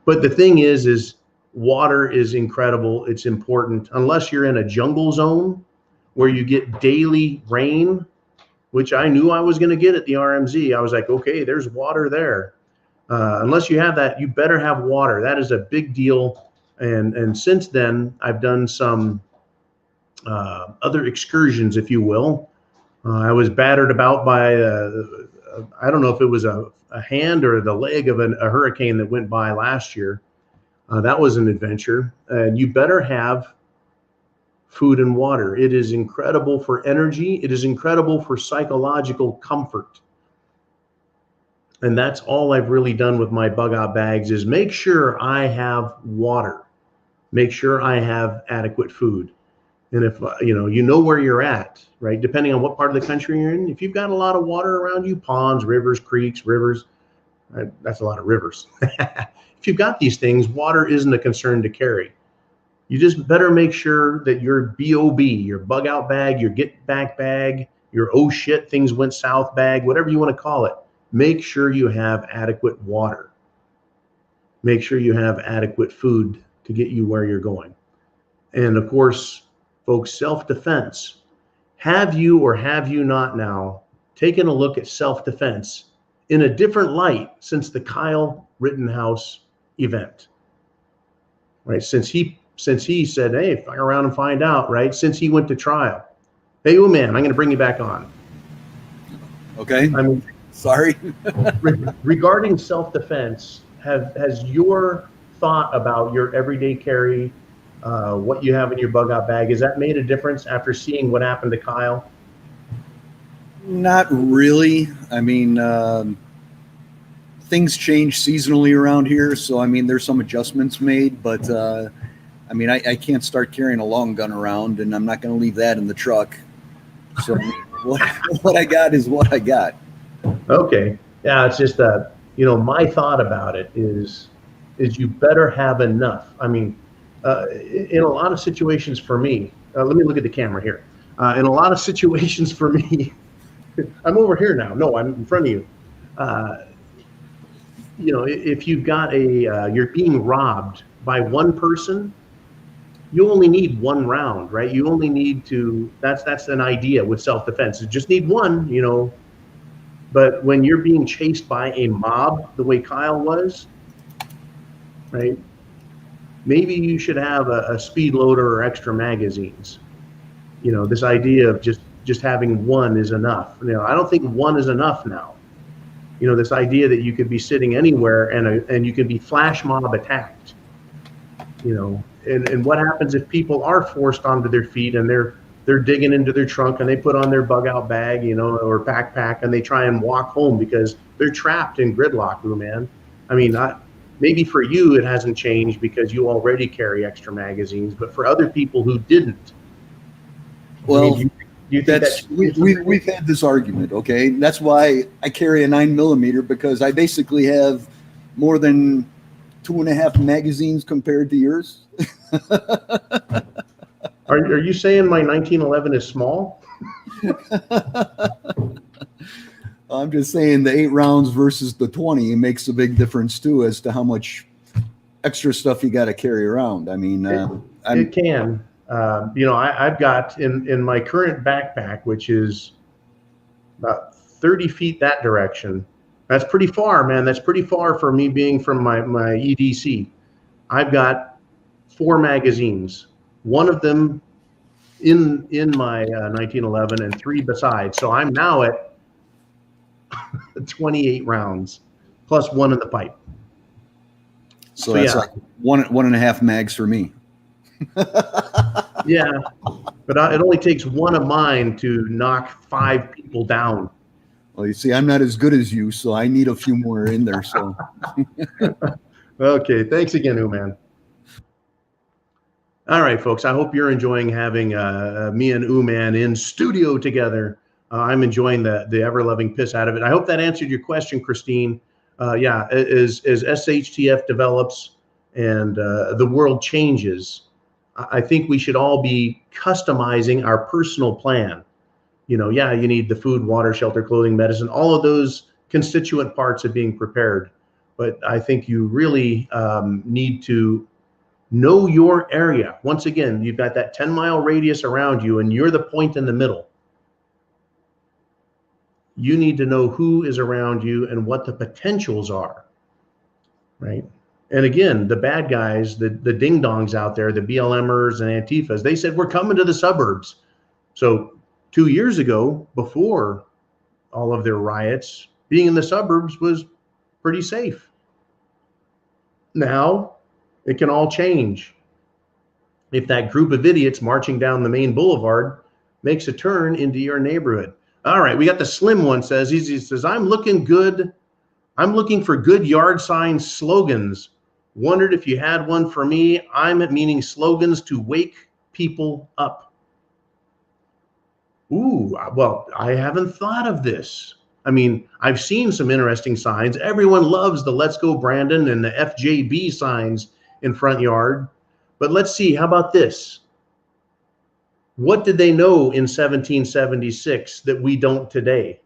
But the thing is water is incredible. It's important. Unless you're in a jungle zone where you get daily rain, which I knew I was going to get at the RMZ. I was like, okay, there's water there. Unless you have that, you better have water. That is a big deal. And since then, I've done some other excursions, if you will. I was battered about by, I don't know if it was a hand or the leg of a hurricane that went by last year. That was an adventure. And you better have food and water. It is incredible for energy. It is incredible for psychological comfort. And that's all I've really done with my bug out bags is make sure I have water, make sure I have adequate food. And if you know where you're at, right? Depending on what part of the country you're in, if you've got a lot of water around you, ponds, rivers, creeks, rivers, that's a lot of rivers. If you've got these things, water isn't a concern to carry. You just better make sure that your BOB, your bug out bag, your get back bag, your oh shit, things went south bag, whatever you want to call it, make sure you have adequate water. Make sure you have adequate food to get you where you're going. And of course, folks, self-defense. Have you or have you not now taken a look at self-defense in a different light since the Kyle Rittenhouse event? Right? Since he said, hey, fuck around and find out, right? Since he went to trial. Hey, man, I'm going to bring you back on. Okay. I mean, sorry. Regarding self-defense, has your thought about your everyday carry, what you have in your bug out bag, has that made a difference after seeing what happened to Kyle? Not really. I mean, things change seasonally around here. So, I mean, there's some adjustments made, but I mean, I can't start carrying a long gun around, and I'm not going to leave that in the truck. So what I got is what I got. Okay. Yeah, it's just my thought about it is you better have enough. I mean, in a lot of situations for me, let me look at the camera here. In a lot of situations for me, I'm over here now. No, I'm in front of you. If you've got you're being robbed by one person, you only need one round, right? You only need to, that's an idea with self-defense. You just need one, but when you're being chased by a mob, the way Kyle was, right? Maybe you should have a speed loader or extra magazines. This idea of just having one is enough. I don't think one is enough now. This idea that you could be sitting anywhere and you can be flash mob attacked. And what happens if people are forced onto their feet and they're digging into their trunk and they put on their bug out bag, or backpack, and they try and walk home because they're trapped in gridlock, man. I mean, maybe for you it hasn't changed because you already carry extra magazines, but for other people who didn't, well, you think we've had this argument. Okay, that's why I carry a 9mm, because I basically have more than 2.5 magazines compared to yours. Are you saying my 1911 is small? I'm just saying the 8 rounds versus the 20 makes a big difference too, as to how much extra stuff you got to carry around. I mean, it can. I've got in my current backpack, which is about 30 feet that direction. That's pretty far, man. That's pretty far for me being from my EDC. I've got 4 magazines. One of them in my 1911 and 3 besides. So I'm now at 28 rounds plus 1 in the pipe. So that's like 1.5 mags for me. Yeah, but it only takes 1 of mine to knock 5 people down. Well, you see, I'm not as good as you, so I need a few more in there. So, okay, thanks again, Uman. All right, folks, I hope you're enjoying having me and Uman in studio together. I'm enjoying the ever-loving piss out of it. I hope that answered your question, Christine. Yeah, as SHTF develops and the world changes, I think we should all be customizing our personal plan. Yeah, you need the food, water, shelter, clothing, medicine, all of those constituent parts of being prepared. But I think you really need to know your area. Once again, you've got that 10-mile radius around you and you're the point in the middle. You need to know who is around you and what the potentials are. right? And again, the bad guys, the ding-dongs out there, the BLMers and Antifas, they said, we're coming to the suburbs. So 2 years ago, before all of their riots, being in the suburbs was pretty safe. Now, it can all change. If that group of idiots marching down the main boulevard makes a turn into your neighborhood. All right, we got the slim one says, he says, I'm looking for good yard sign slogans. Wondered if you had one for me. I'm meaning slogans to wake people up. Ooh, well, I haven't thought of this. I mean, I've seen some interesting signs. Everyone loves the Let's Go Brandon and the FJB signs in front yard. But let's see, how about this? What did they know in 1776 that we don't today?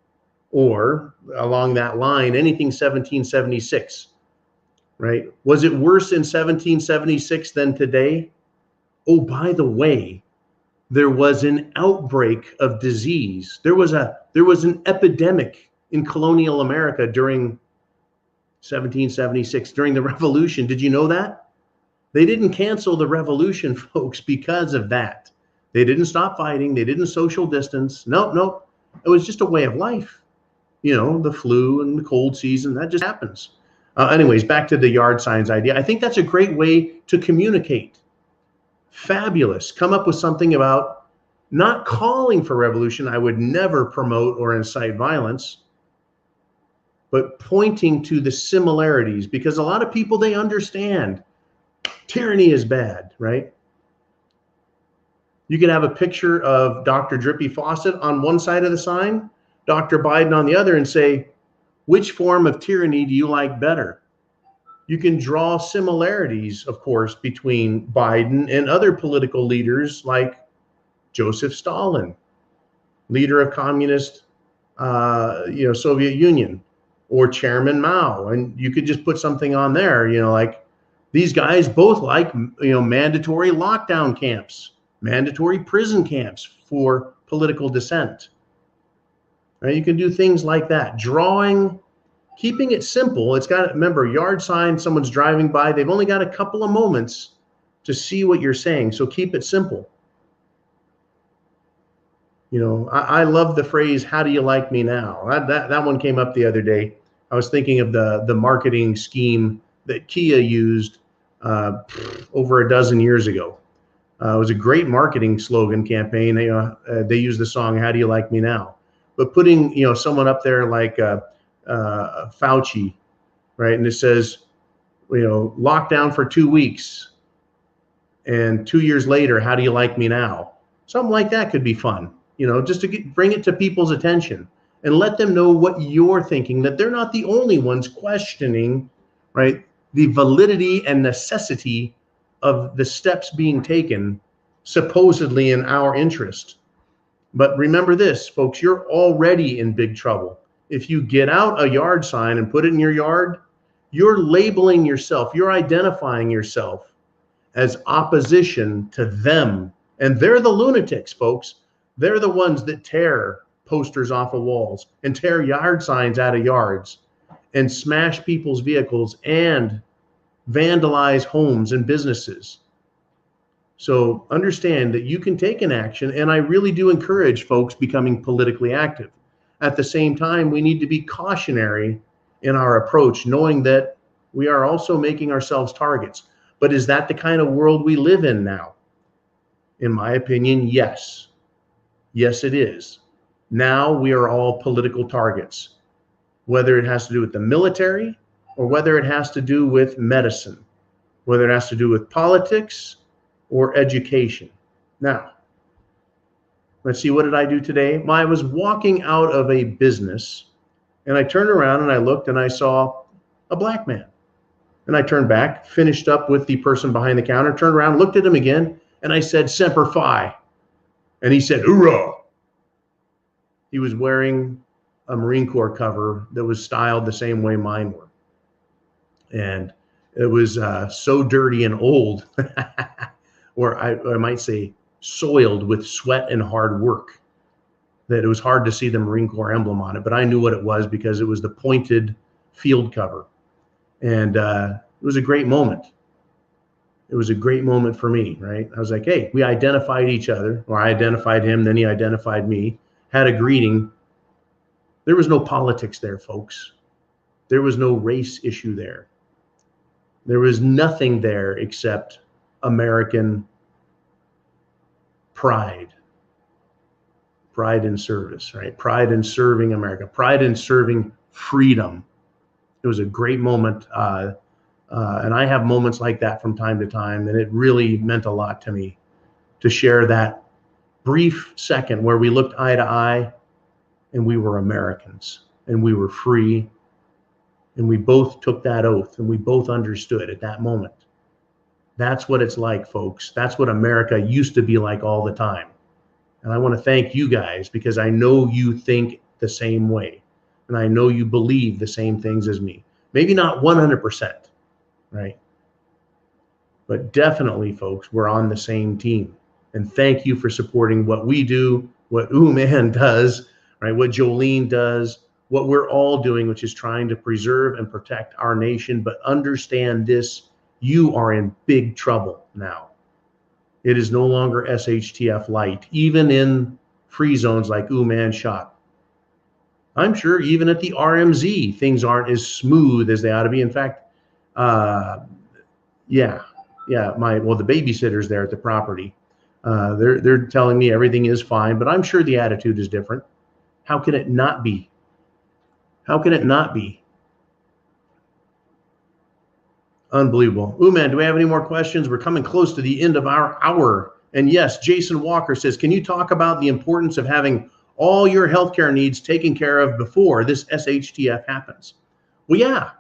Or along that line, anything 1776, right? Was it worse in 1776 than today? Oh, by the way, there was an outbreak of disease. There was an epidemic in colonial America during 1776, during the Revolution. Did you know that? They didn't cancel the Revolution, folks, because of that. They didn't stop fighting. They didn't social distance. Nope. It was just a way of life. You know, the flu and the cold season, that just happens. Anyways, back to the yard signs idea. I think that's a great way to communicate. Fabulous. Come up with something about not calling for revolution. I would never promote or incite violence, but pointing to the similarities, because a lot of people, they understand tyranny is bad, right? You could have a picture of Dr. Drippy Faucet on one side of the sign, Dr. Biden on the other, and say, which form of tyranny do you like better? You can draw similarities, of course, between Biden and other political leaders like Joseph Stalin, leader of communist, Soviet Union, or Chairman Mao. And you could just put something on there, like these guys both like, mandatory lockdown camps, mandatory prison camps for political dissent. Right? You can do things like that. Drawing, keeping it simple. It's got, remember, yard sign, someone's driving by, they've only got a couple of moments to see what you're saying. So keep it simple. I love the phrase, how do you like me now? That one came up the other day. I was thinking of the marketing scheme that Kia used over a dozen years ago. It was a great marketing slogan campaign. They used the song, how do you like me now? But putting, someone up there like Fauci, right? And it says, lockdown for 2 weeks. And 2 years later, how do you like me now? Something like that could be fun, just to bring it to people's attention and let them know what you're thinking, that they're not the only ones questioning, right, the validity and necessity of the steps being taken supposedly in our interest. But remember this, folks, you're already in big trouble. If you get out a yard sign and put it in your yard, you're labeling yourself, you're identifying yourself as opposition to them. And they're the lunatics, folks. They're the ones that tear posters off of walls and tear yard signs out of yards and smash people's vehicles and vandalize homes and businesses. So understand that you can take an action, and I really do encourage folks becoming politically active. At the same time, we need to be cautionary in our approach, knowing that we are also making ourselves targets. But is that the kind of world we live in now? In my opinion, yes. Yes, it is. Now we are all political targets, whether it has to do with the military or whether it has to do with medicine, whether it has to do with politics or education. Now, let's see, what did I do today? Well, I was walking out of a business and I turned around and I looked and I saw a black man. And I turned back, finished up with the person behind the counter, turned around, looked at him again, and I said, Semper Fi. And he said, hoorah. He was wearing a Marine Corps cover that was styled the same way mine were. And it was so dirty and old, or I might say soiled with sweat and hard work, that it was hard to see the Marine Corps emblem on it. But I knew what it was because it was the pointed field cover. And it was a great moment. It was a great moment for me, right? I was like, hey, we identified each other, or I identified him, then he identified me, had a greeting. There was no politics there, folks. There was no race issue there. There was nothing there except American pride. Pride in service, right? Pride in serving America. Pride in serving freedom. It was a great moment. And I have moments like that from time to time. And it really meant a lot to me to share that brief second where we looked eye to eye and we were Americans and we were free. And we both took that oath and we both understood at that moment. That's what it's like, folks. That's what America used to be like all the time. And I want to thank you guys because I know you think the same way. And I know you believe the same things as me. Maybe not 100%, right? But definitely, folks, we're on the same team. And thank you for supporting what we do, what Man does, right? What Jolene does, what we're all doing, which is trying to preserve and protect our nation. But understand this, you are in big trouble now. It is no longer SHTF light, even in free zones like Man shop. I'm sure even at the RMZ, things aren't as smooth as they ought to be. In fact, the babysitters there at the property, they're telling me everything is fine, but I'm sure the attitude is different. How can it not be? How can it not be? Unbelievable. Man, do we have any more questions? We're coming close to the end of our hour. And yes, Jason Walker says, can you talk about the importance of having all your healthcare needs taken care of before this SHTF happens? Well, yeah,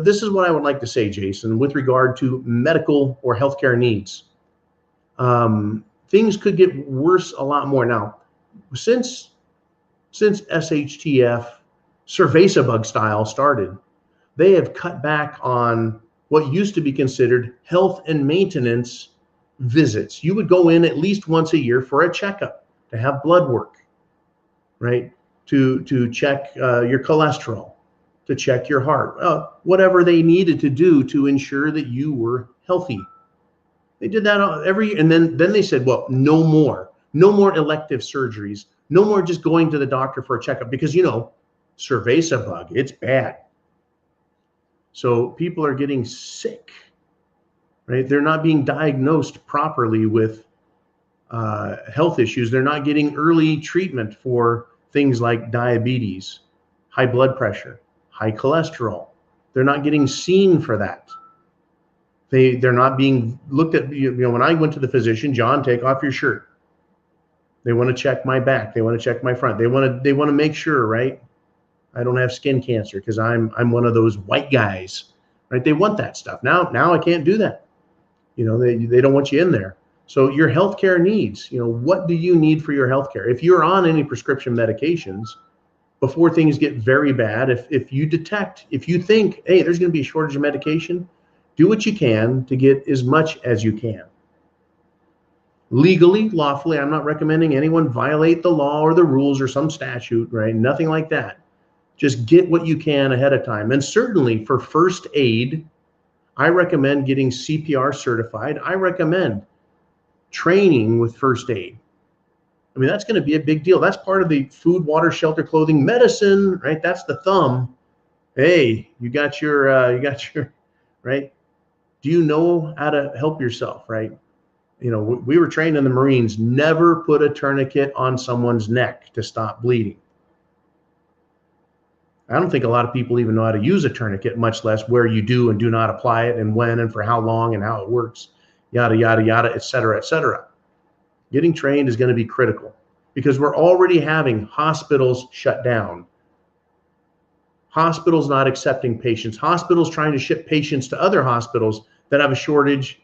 this is what I would like to say, Jason, with regard to medical or healthcare needs. Things could get worse a lot more. Now, since SHTF cerveza bug style started, they have cut back on what used to be considered health and maintenance visits. You would go in at least once a year for a checkup, to have blood work, right? To check your cholesterol, to check your heart, whatever they needed to do to ensure that you were healthy. They did that every year. And then they said, well, no more elective surgeries, no more just going to the doctor for a checkup, because, cerveza bug, it's bad. So people are getting sick, right? They're not being diagnosed properly with health issues. They're not getting early treatment for things like diabetes, high blood pressure, high cholesterol. They're not getting seen for that. They're not being looked at. When I went to the physician, John, take off your shirt. They want to check my back. They want to check my front. They want to make sure, right, I don't have skin cancer because I'm one of those white guys, right? They want that stuff. Now I can't do that. They don't want you in there. So your healthcare needs, what do you need for your healthcare? If you're on any prescription medications, before things get very bad, if you think, hey, there's going to be a shortage of medication, do what you can to get as much as you can. Legally, lawfully, I'm not recommending anyone violate the law or the rules or some statute, right? Nothing like that. Just get what you can ahead of time. And certainly for first aid, I recommend getting CPR certified. I recommend training with first aid. I mean, that's going to be a big deal. That's part of the food, water, shelter, clothing, medicine, right? That's the thumb. Hey, you got your, right? Do you know how to help yourself, right? We were trained in the Marines, never put a tourniquet on someone's neck to stop bleeding. I don't think a lot of people even know how to use a tourniquet, much less where you do and do not apply it and when and for how long and how it works, yada, yada, yada, et cetera, et cetera. Getting trained is going to be critical because we're already having hospitals shut down. Hospitals not accepting patients. Hospitals trying to ship patients to other hospitals that have a shortage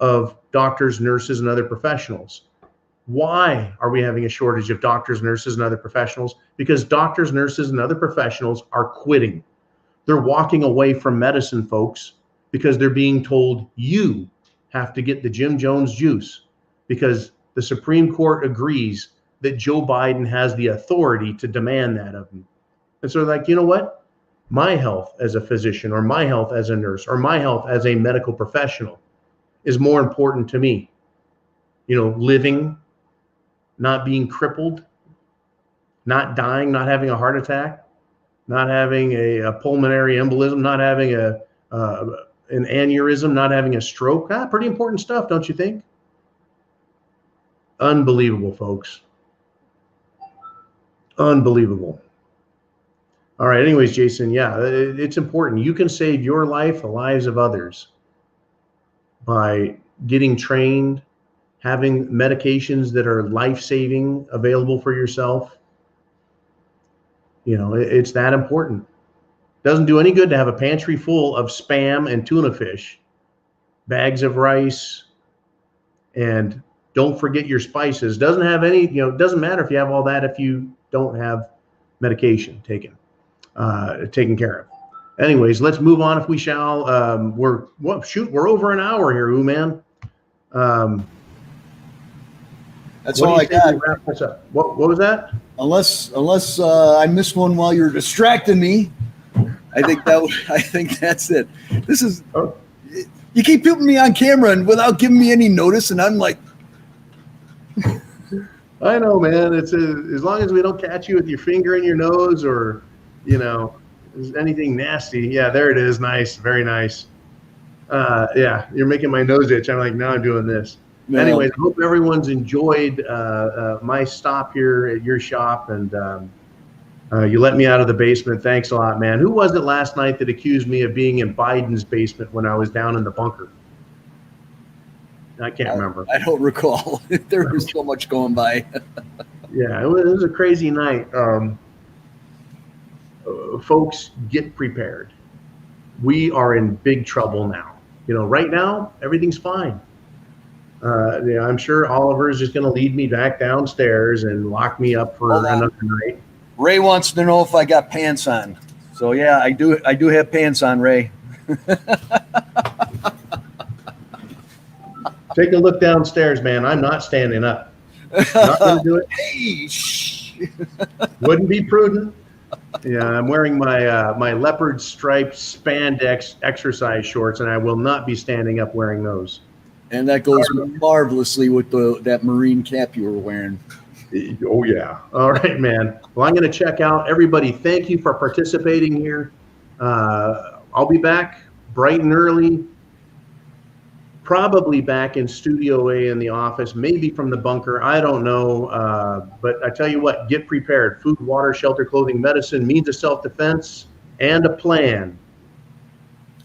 of doctors, nurses, and other professionals. Why are we having a shortage of doctors, nurses, and other professionals? Because doctors, nurses, and other professionals are quitting. They're walking away from medicine, folks, because they're being told you have to get the Jim Jones juice because the Supreme Court agrees that Joe Biden has the authority to demand that of them. And so they're like, you know what? My health as a physician, or my health as a nurse, or my health as a medical professional is more important to me. Living, not being crippled, not dying, not having a heart attack, not having a pulmonary embolism, not having an aneurysm, not having a stroke. Pretty important stuff, don't you think? Unbelievable, folks. Unbelievable. All right. Anyways, Jason, yeah, it's important. You can save your life, the lives of others, by getting trained, having medications that are life-saving available for yourself. It's that important. Doesn't do any good to have a pantry full of Spam and tuna fish, bags of rice, and don't forget your spices. Doesn't have any, doesn't matter if you have all that if you don't have medication taken care of. Anyways, let's move on if we shall. We're over an hour here, man. That's all I got. Wrap this up? What was that? Unless I missed one while you're distracting me, I think that's it. This is you keep putting me on camera and without giving me any notice, and I'm like, I know, man. It's as long as we don't catch you with your finger in your nose or anything nasty. Yeah, there it is. Nice, very nice. Yeah, you're making my nose itch. I'm like, now I'm doing this. No. Anyways, I hope everyone's enjoyed my stop here at your shop, and you let me out of the basement. Thanks a lot, man. Who was it last night that accused me of being in Biden's basement when I was down in the bunker? I can't remember. I don't recall. There was so much going by. Yeah, it was a crazy night. Folks, get prepared. We are in big trouble now. Right now, everything's fine. I'm sure Oliver's just going to lead me back downstairs and lock me up for another night. Ray wants to know if I got pants on. So yeah, I do have pants on, Ray. Take a look downstairs, man. I'm not standing up. Not going to do it. Hey, shh. Wouldn't be prudent. Yeah, I'm wearing my leopard striped spandex exercise shorts, and I will not be standing up wearing those. And that goes marvelously with that Marine cap you were wearing. Oh, yeah. All right, man. Well, I'm going to check out. Everybody, thank you for participating here. I'll be back bright and early, probably back in Studio A in the office, maybe from the bunker. I don't know. But I tell you what, get prepared. Food, water, shelter, clothing, medicine, means of self-defense, and a plan.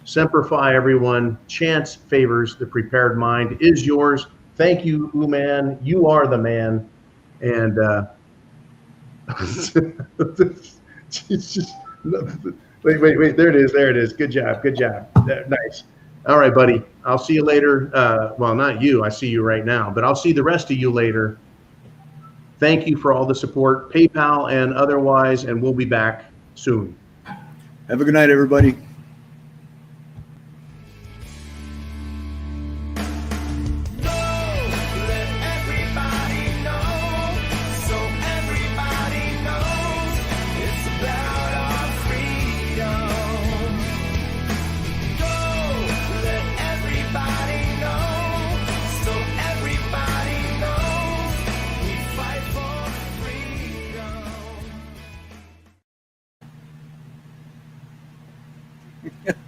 Semper Fi, everyone. Chance favors the prepared mind is yours. Thank you, man. You are the man. And it's just wait. There it is. Good job. Nice. All right, buddy. I'll see you later. Well, not you. I see you right now, but I'll see the rest of you later. Thank you for all the support, PayPal and otherwise, and we'll be back soon. Have a good night, everybody.